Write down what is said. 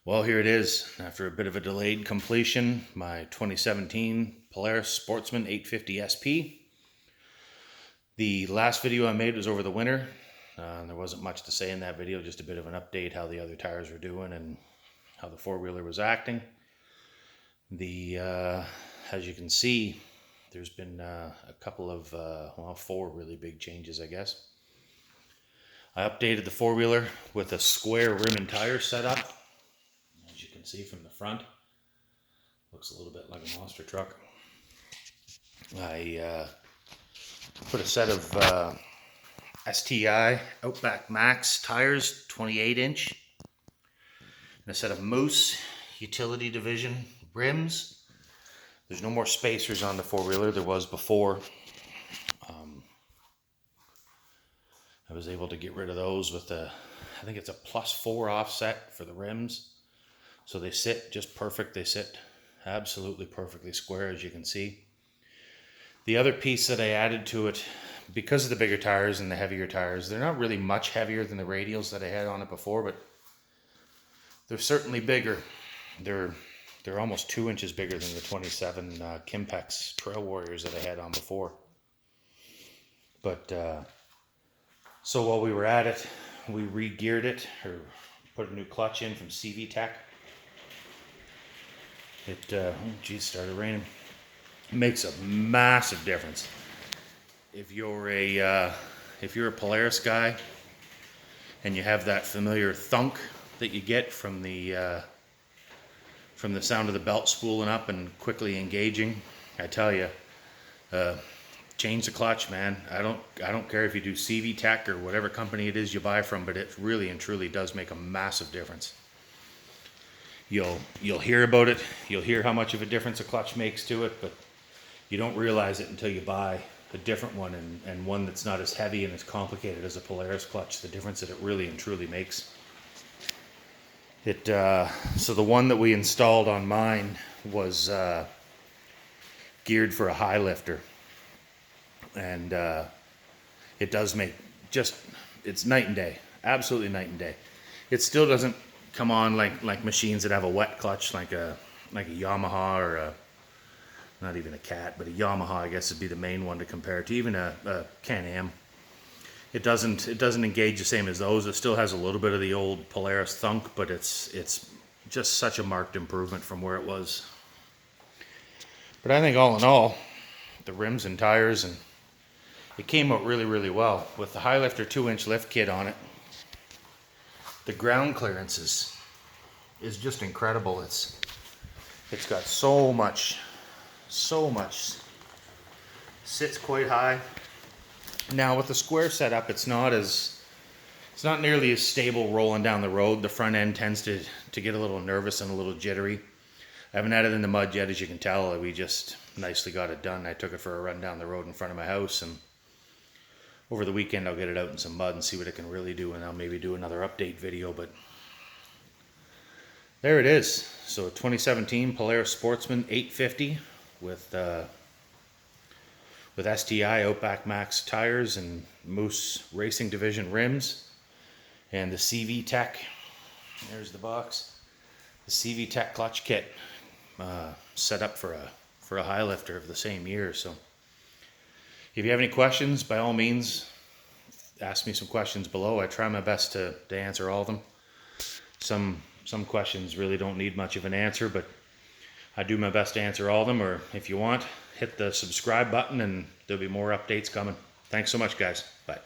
Well, here it is. After a bit of a delayed completion, my 2017 Polaris Sportsman 850 SP. The last video I made was over the winter. There wasn't much to say in that video, just a bit of an update how the other tires were doing and how the four-wheeler was acting. As you can see, there's been a couple of, four really big changes, I guess. I updated the four-wheeler with a square rim and tire setup. As you can see from the front, looks a little bit like a monster truck. I put a set of STI Outback Max tires, 28-inch, and a set of Moose Utility Division rims. There's no more spacers on the four-wheeler. There was before. I was able to get rid of those with I think it's a +4 offset for the rims. So they sit just perfect. They sit absolutely perfectly square, as you can see. The other piece that I added to it, because of the bigger tires and the heavier tires, they're not really much heavier than the radials that I had on it before, but they're certainly bigger. They're almost 2 inches bigger than the 27 Kimpex Trail Warriors that I had on before. But so while we were at it, we re-geared it, or put a new clutch in from CVTech. It started raining. It makes a massive difference. If you're a Polaris guy and you have that familiar thunk that you get from the sound of the belt spooling up and quickly engaging, I tell you, change the clutch, man. I don't care if you do CVTech or whatever company it is you buy from, but it really and truly does make a massive difference. You'll hear about it. You'll hear how much of a difference a clutch makes to it, but you don't realize it until you buy a different one and one that's not as heavy and as complicated as a Polaris clutch, the difference that it really and truly makes. So the one that we installed on mine was geared for a high lifter, and it does make it's night and day, absolutely night and day. It still doesn't come on like machines that have a wet clutch, like a Yamaha or not even a Cat, but a Yamaha, I guess, would be the main one to compare to. Even a Can-Am. It doesn't engage the same as those. It still has a little bit of the old Polaris thunk, but it's just such a marked improvement from where it was. But I think all in all, the rims and tires, and it came out really, really well. With the High Lifter 2-inch lift kit on it, the ground clearance is just incredible. It's got so much, sits quite high. Now with the square setup, it's not nearly as stable rolling down the road. The front end tends to get a little nervous and a little jittery. I haven't had it in the mud yet, as you can tell. We just nicely got it done. I took it for a run down the road in front of my house, and over the weekend I'll get it out in some mud and see what it can really do, and I'll maybe do another update video. But there it is. So 2017 Polaris Sportsman 850 with STI Outback Max tires and Moose Racing Division rims, and the CVTech, there's the box, the CVTech clutch kit, set up for a high lifter of the same year. So if you have any questions, by all means, ask me some questions below. I try my best to answer all of them. Some questions really don't need much of an answer, but I do my best to answer all of them. Or if you want, hit the subscribe button and there'll be more updates coming. Thanks so much, guys. Bye.